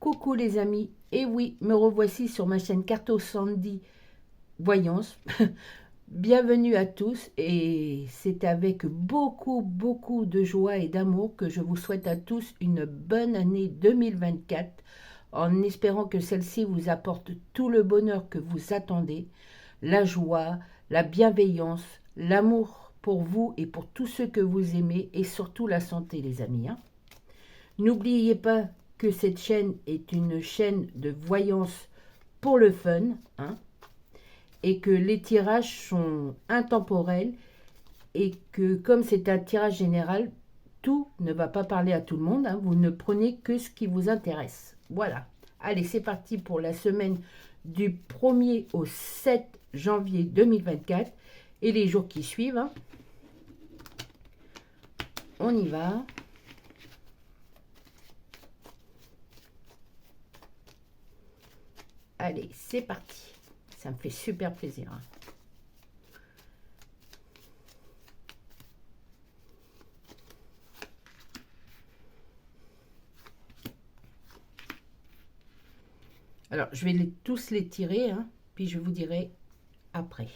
Coucou les amis, et oui, me revoici sur ma chaîne Carto Sandy Voyance. Bienvenue à tous et c'est avec beaucoup de joie et d'amour que je vous souhaite à tous une bonne année 2024 en espérant que celle-ci vous apporte tout le bonheur que vous attendez, la joie, la bienveillance, l'amour pour vous et pour tous ceux que vous aimez et surtout la santé les amis. N'oubliez pas que cette chaîne est une chaîne de voyance pour le fun, et que les tirages sont intemporels et que comme c'est un tirage général, tout ne va pas parler à tout le monde, vous ne prenez que ce qui vous intéresse. Voilà, allez c'est parti pour la semaine du 1er au 7 janvier 2024 et les jours qui suivent. On y va. Allez, c'est parti. Ça me fait super plaisir. Alors, je vais tous les tirer, puis je vous dirai après.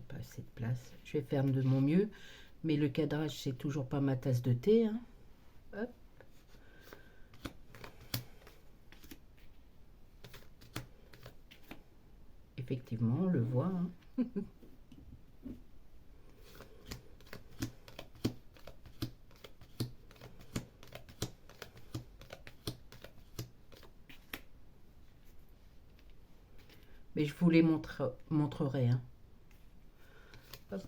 Pas assez de place. Je vais faire de mon mieux, mais le cadrage, c'est toujours pas ma tasse de thé. Hop. Effectivement, on le voit. Mais je vous les montrerai. Hop.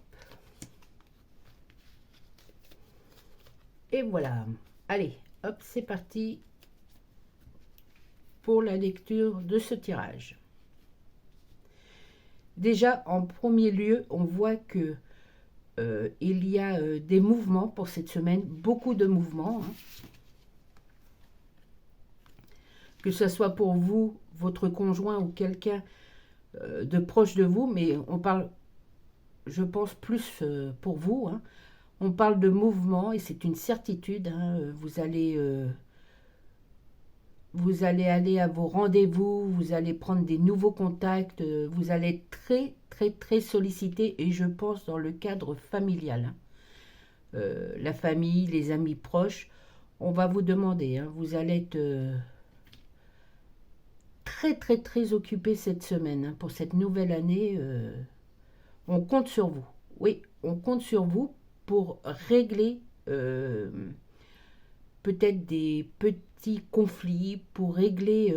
Et voilà. Allez, hop, c'est parti pour la lecture de ce tirage. Déjà, en premier lieu, on voit que il y a des mouvements pour cette semaine, beaucoup de mouvements. Que ce soit pour vous, votre conjoint ou quelqu'un de proche de vous, mais on parle, je pense, plus pour vous. On parle de mouvement et c'est une certitude. Vous allez aller à vos rendez-vous, vous allez prendre des nouveaux contacts, vous allez être très sollicité et je pense dans le cadre familial. La famille, les amis proches, on va vous demander, vous allez être très occupé cette semaine. Pour cette nouvelle année, on compte sur vous. Oui, on compte sur vous pour régler peut-être des petits conflits, pour régler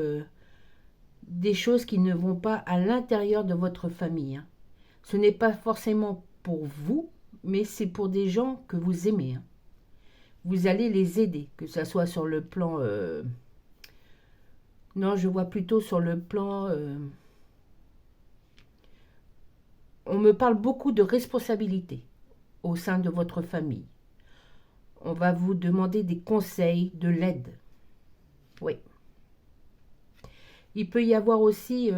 des choses qui ne vont pas à l'intérieur de votre famille. Ce n'est pas forcément pour vous, mais c'est pour des gens que vous aimez. Vous allez les aider, que ce soit sur le plan... Non, je vois plutôt sur le plan... On me parle beaucoup de responsabilité au sein de votre famille. On va vous demander des conseils, de l'aide. Oui. Il peut y avoir aussi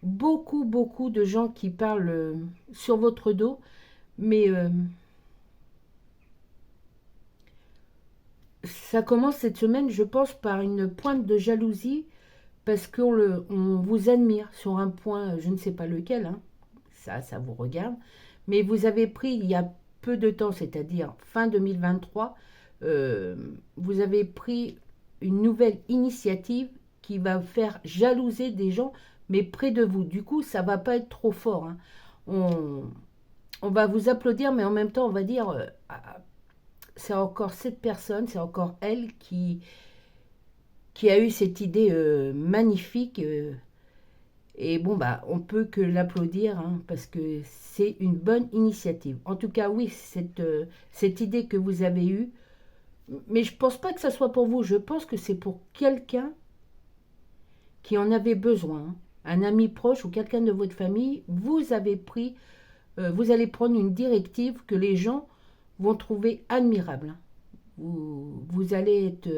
beaucoup de gens qui parlent sur votre dos, mais ça commence cette semaine, je pense, par une pointe de jalousie, parce qu'on vous admire sur un point, je ne sais pas lequel, ça vous regarde, mais vous avez pris il y a peu de temps, c'est-à-dire fin 2023, vous avez pris une nouvelle initiative qui va faire jalouser des gens, mais près de vous. Du coup, ça va pas être trop fort. On va vous applaudir, mais en même temps, on va dire, c'est encore cette personne, c'est encore elle qui a eu cette idée magnifique. Et bon, on peut que l'applaudir, parce que c'est une bonne initiative. En tout cas, oui, cette idée que vous avez eue, mais je ne pense pas que ça soit pour vous, je pense que c'est pour quelqu'un qui en avait besoin, un ami proche ou quelqu'un de votre famille, vous allez prendre une directive que les gens vont trouver admirable. Vous allez être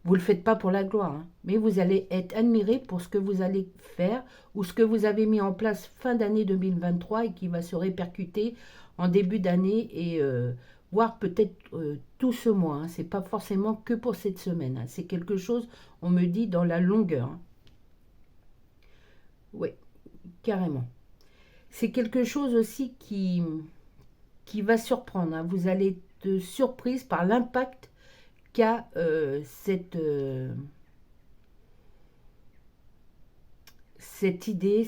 Vous ne le faites pas pour la gloire, hein, mais vous allez être admiré pour ce que vous allez faire ou ce que vous avez mis en place fin d'année 2023 et qui va se répercuter en début d'année et voire peut-être tout ce mois. Hein. Ce n'est pas forcément que pour cette semaine. Hein. C'est quelque chose, on me dit, dans la longueur. Hein. Oui, carrément. C'est quelque chose aussi qui va surprendre. Hein. Vous allez être surprise par l'impact qu'a cette idée.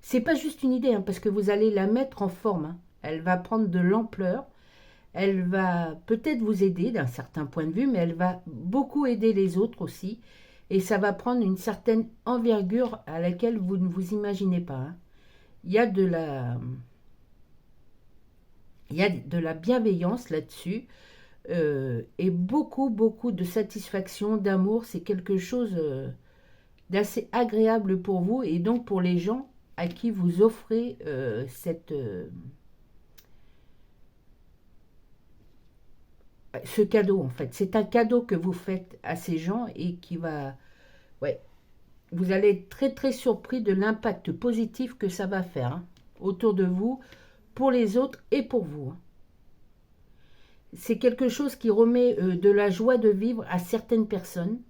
C'est pas juste une idée, hein, parce que vous allez la mettre en forme. Hein. Elle va prendre de l'ampleur. Elle va peut-être vous aider d'un certain point de vue, mais elle va beaucoup aider les autres aussi. Et ça va prendre une certaine envergure à laquelle vous ne vous imaginez pas. Hein. Il y a de la, il y a de la bienveillance là-dessus et beaucoup, beaucoup de satisfaction, d'amour. C'est quelque chose d'assez agréable pour vous et donc pour les gens à qui vous offrez ce cadeau en fait. C'est un cadeau que vous faites à ces gens et qui va... Ouais, vous allez être très très surpris de l'impact positif que ça va faire hein, autour de vous, pour les autres et pour vous. Hein. C'est quelque chose qui remet de la joie de vivre à certaines personnes.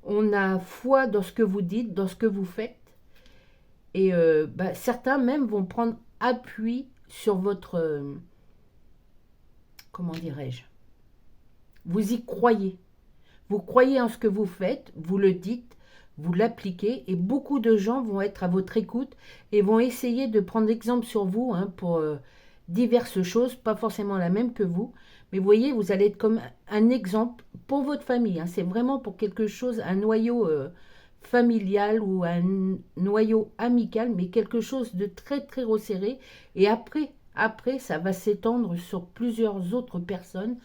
On a foi dans ce que vous dites, dans ce que vous faites. Et certains même vont prendre appui sur votre... comment dirais-je? Vous y croyez. Vous croyez en ce que vous faites, vous le dites, vous l'appliquez et beaucoup de gens vont être à votre écoute et vont essayer de prendre exemple sur vous hein, pour diverses choses, pas forcément la même que vous. Mais vous voyez, vous allez être comme un exemple pour votre famille. Hein. C'est vraiment pour quelque chose, un noyau familial ou un noyau amical, mais quelque chose de très très resserré. Et après ça va s'étendre sur plusieurs autres personnes.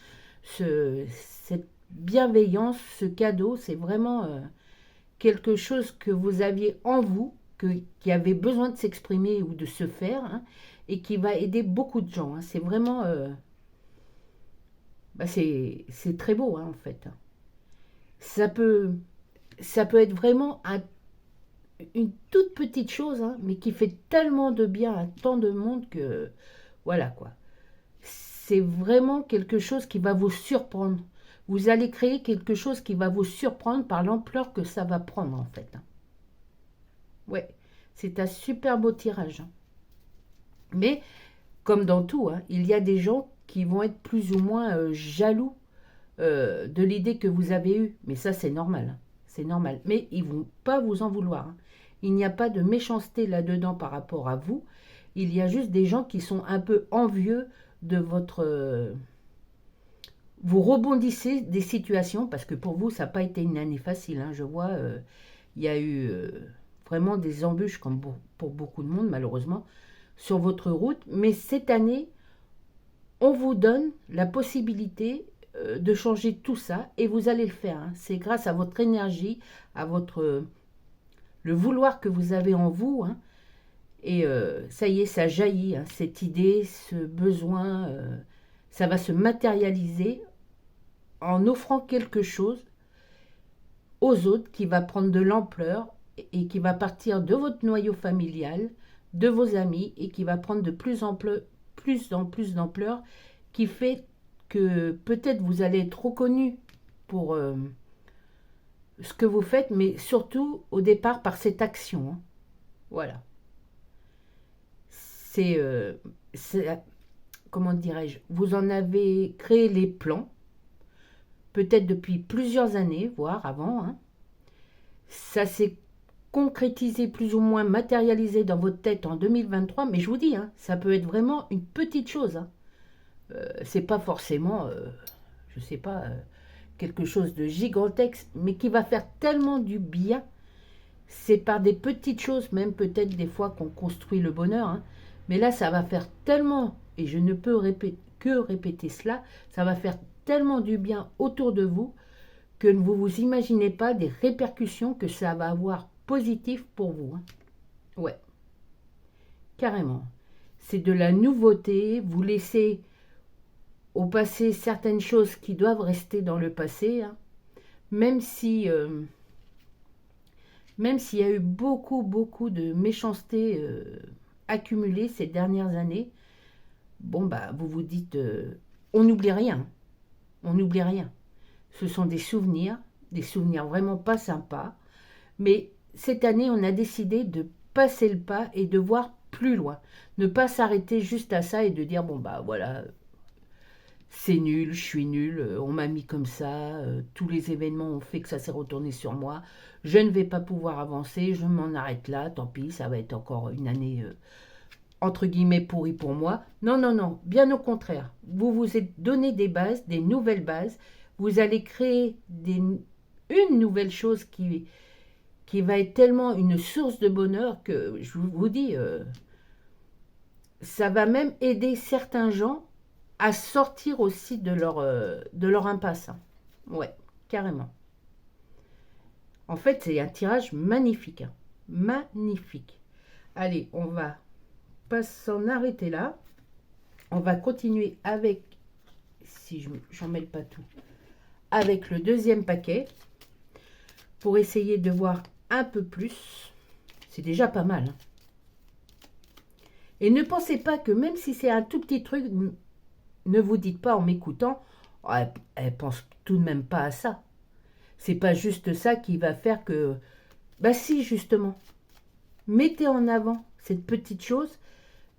Cette bienveillance, ce cadeau, c'est vraiment quelque chose que vous aviez en vous, qui avait besoin de s'exprimer ou de se faire, hein, et qui va aider beaucoup de gens. Hein. C'est vraiment... c'est très beau, hein, en fait. Ça peut, ça peut être vraiment une toute petite chose, hein, mais qui fait tellement de bien à tant de monde que... Voilà, quoi. C'est vraiment quelque chose qui va vous surprendre. Vous allez créer quelque chose qui va vous surprendre par l'ampleur que ça va prendre, en fait. Hein. Ouais, c'est un super beau tirage. Hein. Mais, comme dans tout, hein, il y a des gens qui vont être plus ou moins jaloux de l'idée que vous avez eue. Mais ça, c'est normal. Hein. C'est normal. Mais ils ne vont pas vous en vouloir. Hein. Il n'y a pas de méchanceté là-dedans par rapport à vous. Il y a juste des gens qui sont un peu envieux de votre... vous rebondissez des situations, parce que pour vous, ça n'a pas été une année facile. Hein. Je vois, il y a eu vraiment des embûches, comme pour beaucoup de monde, malheureusement, sur votre route. Mais cette année, on vous donne la possibilité de changer tout ça, et vous allez le faire. Hein. C'est grâce à votre énergie, à votre le vouloir que vous avez en vous, hein, et ça y est, ça jaillit, hein, cette idée, ce besoin, ça va se matérialiser en offrant quelque chose aux autres qui va prendre de l'ampleur et qui va partir de votre noyau familial, de vos amis, et qui va prendre de plus en plus d'ampleur, qui fait que peut-être vous allez être reconnu pour ce que vous faites, mais surtout au départ par cette action. Hein. Voilà. C'est, comment dirais-je, vous en avez créé les plans, peut-être depuis plusieurs années, voire avant. Hein. Ça s'est concrétisé, plus ou moins matérialisé dans votre tête en 2023, mais je vous dis, hein, ça peut être vraiment une petite chose. Hein. C'est pas forcément, je sais pas, quelque chose de gigantesque, mais qui va faire tellement du bien. C'est par des petites choses, même peut-être des fois qu'on construit le bonheur. Hein. Mais là, ça va faire tellement, et je ne peux que répéter cela, ça va faire tellement du bien autour de vous que vous ne vous imaginez pas des répercussions que ça va avoir positives pour vous. Hein. Ouais, carrément. C'est de la nouveauté, vous laissez au passé certaines choses qui doivent rester dans le passé. Hein. même si, même s'il y a eu beaucoup, beaucoup de méchanceté accumulée ces dernières années, bon, bah, vous vous dites, on n'oublie rien, on n'oublie rien. Ce sont des souvenirs vraiment pas sympas, mais cette année, on a décidé de passer le pas et de voir plus loin. Ne pas s'arrêter juste à ça et de dire, bon, bah voilà, c'est nul, je suis nul, on m'a mis comme ça, tous les événements ont fait que ça s'est retourné sur moi, je ne vais pas pouvoir avancer, je m'en arrête là, tant pis, ça va être encore une année entre guillemets pourrie pour moi. Non, non, non, bien au contraire, vous vous êtes donné des bases, des nouvelles bases, vous allez créer une nouvelle chose qui va être tellement une source de bonheur que je vous dis, ça va même aider certains gens à sortir aussi de leur impasse. Hein. Ouais, carrément. En fait, c'est un tirage magnifique. Hein. Magnifique. Allez, on va pas s'en arrêter là. On va continuer avec, si j'en mêle pas tout, avec le deuxième paquet pour essayer de voir un peu plus. C'est déjà pas mal. Hein. Et ne pensez pas que même si c'est un tout petit truc, ne vous dites pas en m'écoutant, oh, elle pense tout de même pas à ça. C'est pas juste ça qui va faire que... Bah si, justement. Mettez en avant cette petite chose,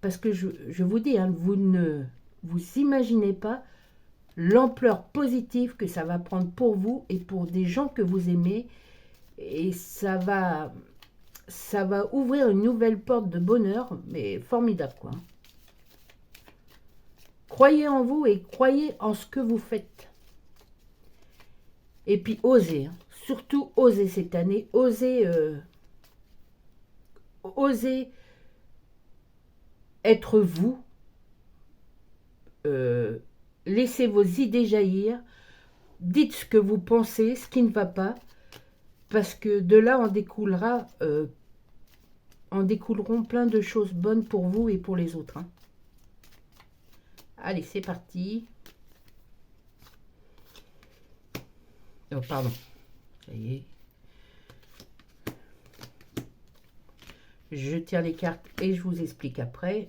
parce que je vous dis, hein, vous ne vous imaginez pas l'ampleur positive que ça va prendre pour vous et pour des gens que vous aimez. Et ça va ouvrir une nouvelle porte de bonheur, mais formidable, quoi. Croyez en vous et croyez en ce que vous faites. Et puis osez, hein. Surtout osez cette année, osez être vous, laissez vos idées jaillir, dites ce que vous pensez, ce qui ne va pas, parce que de là en découleront plein de choses bonnes pour vous et pour les autres. Hein. Allez, c'est parti. Oh, pardon. Ça y est. Je tire les cartes et je vous explique après.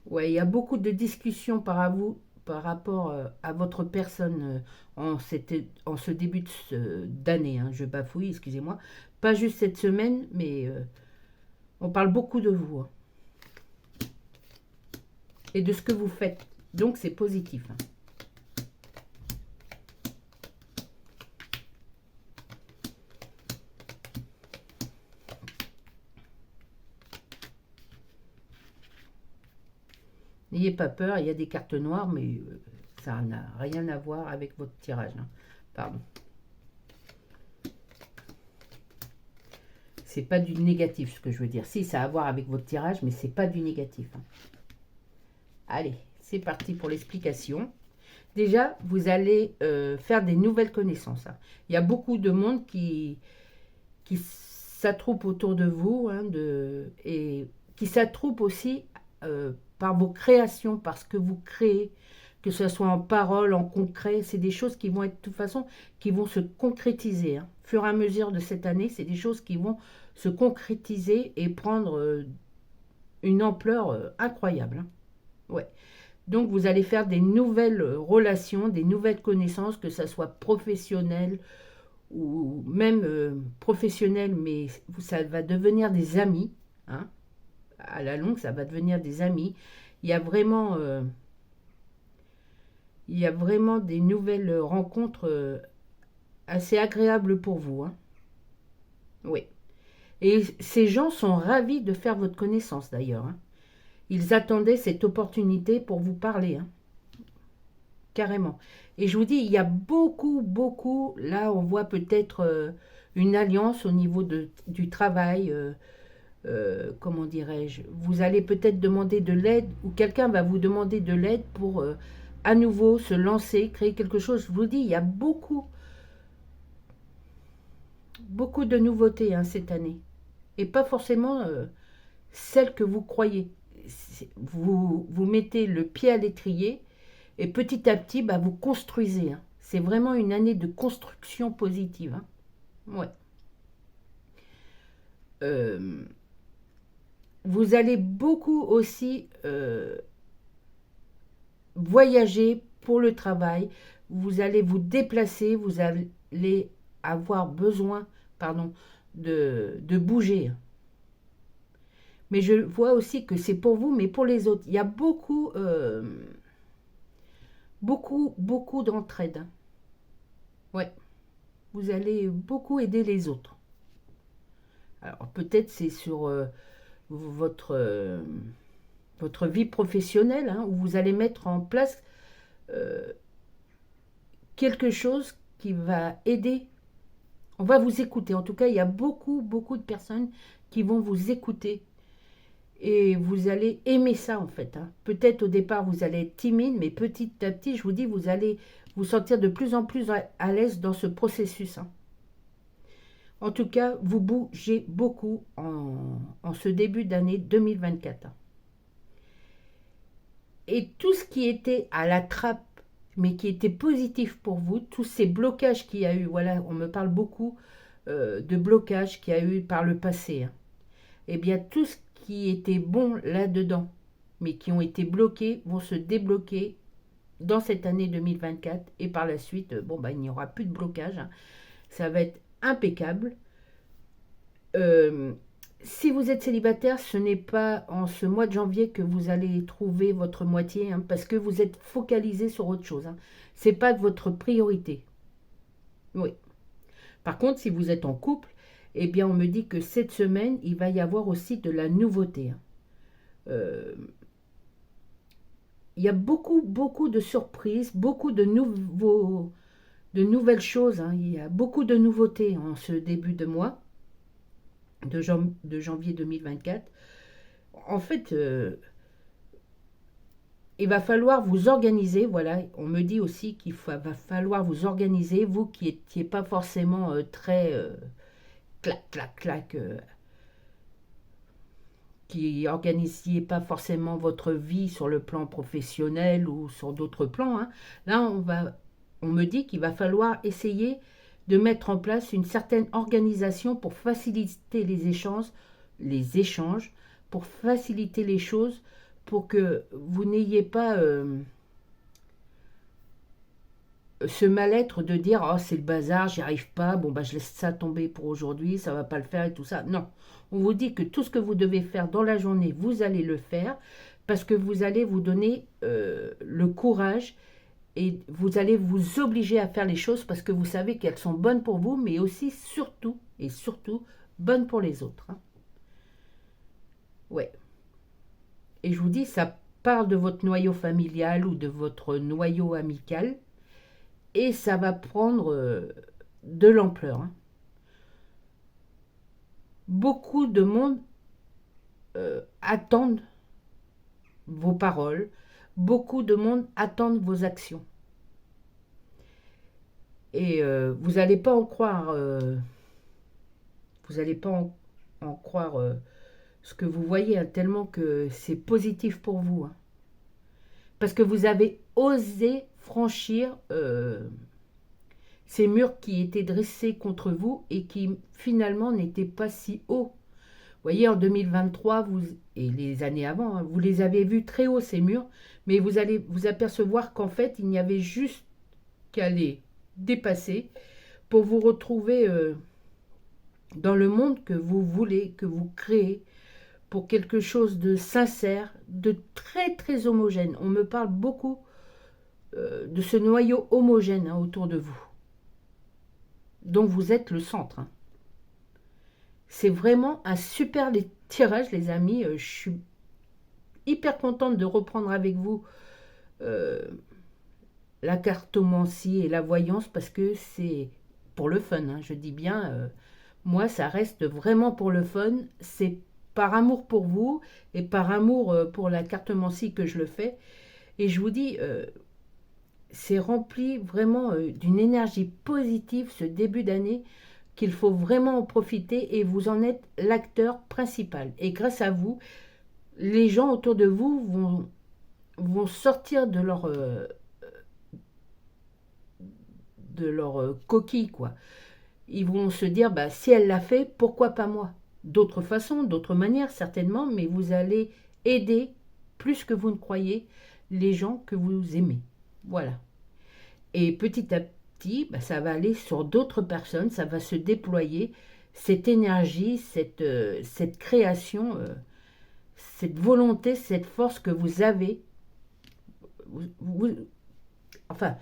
Ouais, il y a beaucoup de discussions par rapport à votre personne en ce début d'année. Hein. Je bafouille, excusez-moi. Pas juste cette semaine, mais on parle beaucoup de vous. Hein. Et de ce que vous faites. Donc, c'est positif. Hein. N'ayez pas peur, il y a des cartes noires, mais ça n'a rien à voir avec votre tirage. Hein. Pardon. C'est pas du négatif, ce que je veux dire. Si, ça a à voir avec votre tirage, mais c'est pas du négatif. Hein. Allez, c'est parti pour l'explication. Déjà, vous allez faire des nouvelles connaissances. Hein. Il y a beaucoup de monde qui s'attroupe autour de vous hein, et qui s'attroupe aussi par vos créations, par ce que vous créez, que ce soit en parole, en concret. C'est des choses qui vont être de toute façon, qui vont se concrétiser. Hein. Au fur et à mesure de cette année, c'est des choses qui vont se concrétiser et prendre une ampleur incroyable. Hein. Ouais. Donc, vous allez faire des nouvelles relations, des nouvelles connaissances, que ça soit professionnel ou même professionnel, mais ça va devenir des amis. Hein. À la longue, ça va devenir des amis. Il y a vraiment des nouvelles rencontres assez agréables pour vous. Hein. Oui. Et ces gens sont ravis de faire votre connaissance d'ailleurs. Hein. Ils attendaient cette opportunité pour vous parler. Hein. Carrément. Et je vous dis, il y a beaucoup, là on voit peut-être une alliance au niveau du travail, comment dirais-je, vous allez peut-être demander de l'aide, ou quelqu'un va vous demander de l'aide pour à nouveau se lancer, créer quelque chose. Je vous dis, il y a beaucoup de nouveautés hein, cette année. Et pas forcément celles que vous croyez. Vous mettez le pied à l'étrier, Et petit à petit, bah, vous construisez. Hein. C'est vraiment une année de construction positive. Hein. Ouais. Vous allez beaucoup aussi voyager pour le travail. Vous allez vous déplacer. Vous allez avoir besoin, pardon, de bouger. Mais je vois aussi que c'est pour vous, mais pour les autres. Il y a beaucoup d'entraide. Hein. Ouais. Vous allez beaucoup aider les autres. Alors peut-être c'est sur votre, votre vie professionnelle, hein, où vous allez mettre en place euh, quelque chose qui va aider. On va vous écouter. En tout cas, il y a beaucoup de personnes qui vont vous écouter. Et vous allez aimer ça, en fait. Hein. Peut-être au départ, vous allez être timide, mais petit à petit, je vous dis, vous allez vous sentir de plus en plus à l'aise dans ce processus. Hein. En tout cas, vous bougez beaucoup en ce début d'année 2024. Hein. Et tout ce qui était à la trappe, mais qui était positif pour vous, tous ces blocages qu'il y a eu, voilà, on me parle beaucoup de blocages qu'il y a eu par le passé. Hein. Eh bien, tout ce qui était bon là-dedans, mais qui ont été bloqués, vont se débloquer dans cette année 2024. Et par la suite, bon, bah, il n'y aura plus de blocage. Hein. Ça va être impeccable. Si vous êtes célibataire, ce n'est pas en ce mois de janvier que vous allez trouver votre moitié, hein, parce que vous êtes focalisé sur autre chose. Hein. Ce n'est pas votre priorité. Oui. Par contre, si vous êtes en couple, eh bien, on me dit que cette semaine, il va y avoir aussi de la nouveauté. Hein. Il y a beaucoup de surprises, beaucoup de nouvelles choses. Hein. Il y a beaucoup de nouveautés en ce début de mois de janvier 2024. En fait, il va falloir vous organiser. Voilà, on me dit aussi qu'il va falloir vous organiser, vous qui n'étiez pas forcément très clac, qui n'organisiez pas forcément votre vie sur le plan professionnel ou sur d'autres plans. Hein. Là, on me dit qu'il va falloir essayer de mettre en place une certaine organisation pour faciliter les échanges, pour faciliter les choses, pour que vous n'ayez pas ce mal-être de dire « Oh, c'est le bazar, j'y arrive pas, bon, bah, je laisse ça tomber pour aujourd'hui, ça va pas le faire et tout ça. » Non, on vous dit que tout ce que vous devez faire dans la journée, vous allez le faire parce que vous allez vous donner le courage et vous allez vous obliger à faire les choses parce que vous savez qu'elles sont bonnes pour vous, mais aussi surtout bonnes pour les autres. Hein. Ouais. Et je vous dis, ça part de votre noyau familial ou de votre noyau amical et ça va prendre de l'ampleur. Hein. Beaucoup de monde attendent vos paroles, beaucoup de monde attendent vos actions. Et vous n'allez pas en croire, vous n'allez pas en croire ce que vous voyez, hein, tellement que c'est positif pour vous. Hein. Parce que vous avez osé franchir ces murs qui étaient dressés contre vous et qui finalement n'étaient pas si hauts. Vous voyez, en 2023, et les années avant, hein, vous les avez vus très hauts, ces murs, mais vous allez vous apercevoir qu'en fait, il n'y avait juste qu'à les dépasser pour vous retrouver dans le monde que vous voulez, que vous créez, pour quelque chose de sincère, de très homogène. On me parle beaucoup de ce noyau homogène hein, autour de vous. Donc vous êtes le centre. Hein. C'est vraiment un super tirage, les amis. Je suis hyper contente de reprendre avec vous la cartomancie et la voyance parce que c'est pour le fun. Hein. Je dis bien, moi, ça reste vraiment pour le fun. C'est par amour pour vous et par amour pour la cartomancie que je le fais. Et je vous dis, c'est rempli vraiment d'une énergie positive ce début d'année qu'il faut vraiment en profiter et vous en êtes l'acteur principal. Et grâce à vous, les gens autour de vous vont sortir de leur coquille, quoi. Ils vont se dire, bah, si elle l'a fait, pourquoi pas moi? D'autres façons, d'autres manières, certainement, mais vous allez aider, plus que vous ne croyez, les gens que vous aimez. Voilà. Et petit à petit, bah, ça va aller sur d'autres personnes, ça va se déployer, cette énergie, cette création, cette volonté, cette force que vous avez. Enfin,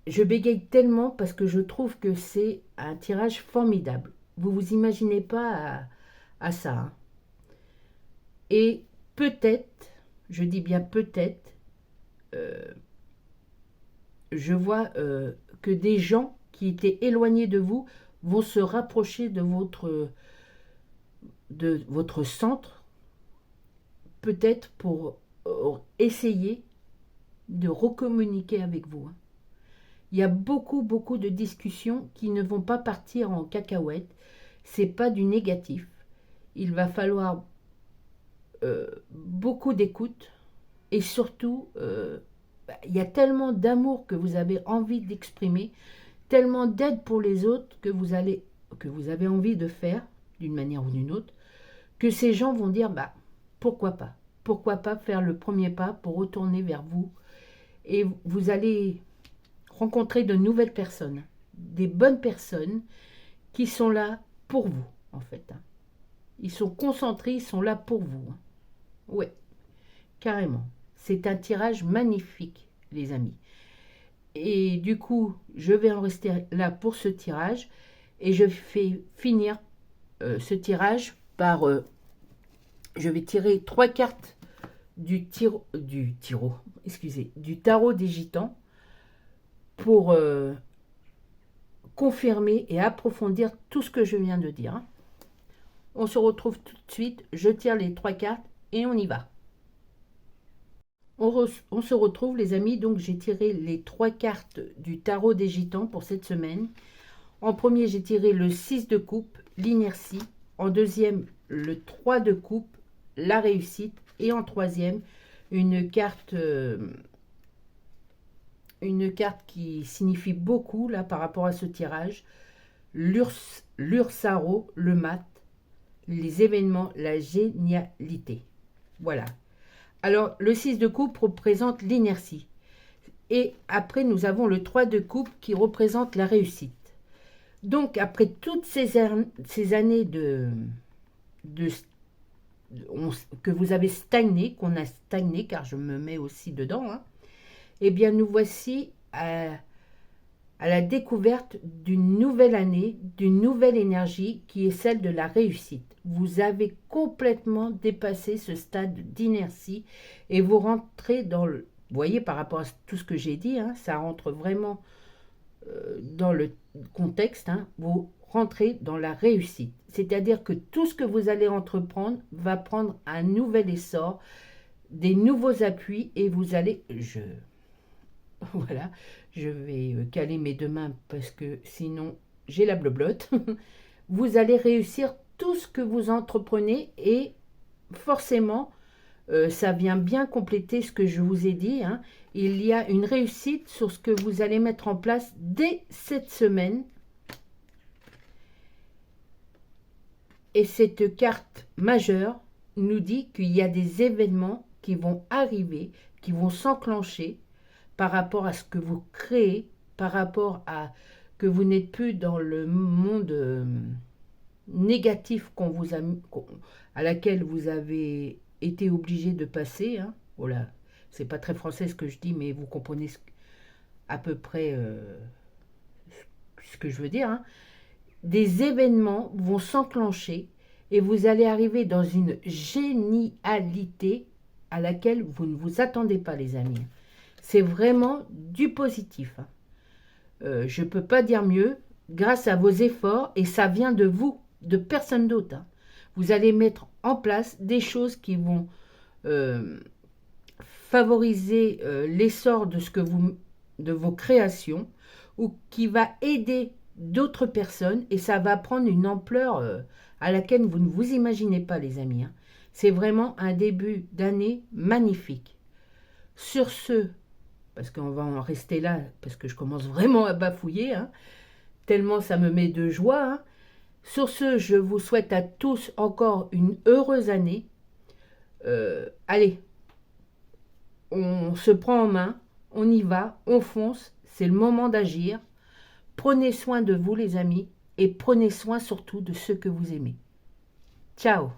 je bégaye tellement parce que je trouve que c'est un tirage formidable. Vous vous imaginez pas à ça, hein. Et peut-être, je dis bien peut-être, euh, je vois que des gens qui étaient éloignés de vous vont se rapprocher de votre centre, peut-être pour essayer de recommuniquer avec vous, hein. Il y a beaucoup, beaucoup de discussions qui ne vont pas partir en cacahuètes. C'est pas du négatif. Il va falloir beaucoup d'écoute et surtout, il y a tellement d'amour que vous avez envie d'exprimer, tellement d'aide pour les autres que vous avez envie de faire d'une manière ou d'une autre, que ces gens vont dire, bah, pourquoi pas faire le premier pas pour retourner vers vous, et vous allez rencontrer de nouvelles personnes, des bonnes personnes qui sont là pour vous, en fait, hein. Ils sont concentrés, ils sont là pour vous, hein. Ouais, carrément. C'est un tirage magnifique, les amis. Et du coup, je vais en rester là pour ce tirage. Et je fais finir ce tirage par... je vais tirer 3 cartes du tarot des gitans pour confirmer et approfondir tout ce que je viens de dire, hein. On se retrouve tout de suite. Je tire les 3 cartes et on y va. On se retrouve, les amis. Donc, j'ai tiré les 3 cartes du tarot des gitans pour cette semaine. En premier, j'ai tiré le 6 de coupe, l'inertie. En deuxième, le 3 de coupe, la réussite. Et en troisième, une carte qui signifie beaucoup là par rapport à ce tirage. L'ursaro, le mat, les événements, la génialité. Voilà. Alors, le 6 de coupe représente l'inertie. Et après, nous avons le 3 de coupe qui représente la réussite. Donc, après toutes ces années que vous avez stagné, qu'on a stagné, car je me mets aussi dedans, hein, eh bien, nous voici à la découverte d'une nouvelle année, d'une nouvelle énergie qui est celle de la réussite. Vous avez complètement dépassé ce stade d'inertie et vous rentrez dans le... Vous voyez, par rapport à tout ce que j'ai dit, hein, ça rentre vraiment dans le contexte, hein, vous rentrez dans la réussite. C'est-à-dire que tout ce que vous allez entreprendre va prendre un nouvel essor, des nouveaux appuis et vous allez... Voilà, je vais caler mes deux mains parce que sinon j'ai la bloblotte. Vous allez réussir tout ce que vous entreprenez et forcément, ça vient bien compléter ce que je vous ai dit, hein. Il y a une réussite sur ce que vous allez mettre en place dès cette semaine. Et cette carte majeure nous dit qu'il y a des événements qui vont arriver, qui vont s'enclencher par rapport à ce que vous créez, par rapport à que vous n'êtes plus dans le monde négatif à laquelle vous avez été obligé de passer, hein. Voilà, c'est pas très français ce que je dis, mais vous comprenez à peu près ce que je veux dire, hein. Des événements vont s'enclencher et vous allez arriver dans une génialité à laquelle vous ne vous attendez pas, les amis. C'est vraiment du positif, hein. Je ne peux pas dire mieux, grâce à vos efforts, et ça vient de vous, de personne d'autre, hein. Vous allez mettre en place des choses qui vont favoriser l'essor de vos créations, ou qui va aider d'autres personnes, et ça va prendre une ampleur à laquelle vous ne vous imaginez pas, les amis, hein. C'est vraiment un début d'année magnifique. Sur ce, parce qu'on va en rester là, parce que je commence vraiment à bafouiller, hein, tellement ça me met de joie. Hein. Sur ce, je vous souhaite à tous encore une heureuse année. Allez, on se prend en main, on y va, on fonce, c'est le moment d'agir. Prenez soin de vous les amis et prenez soin surtout de ceux que vous aimez. Ciao!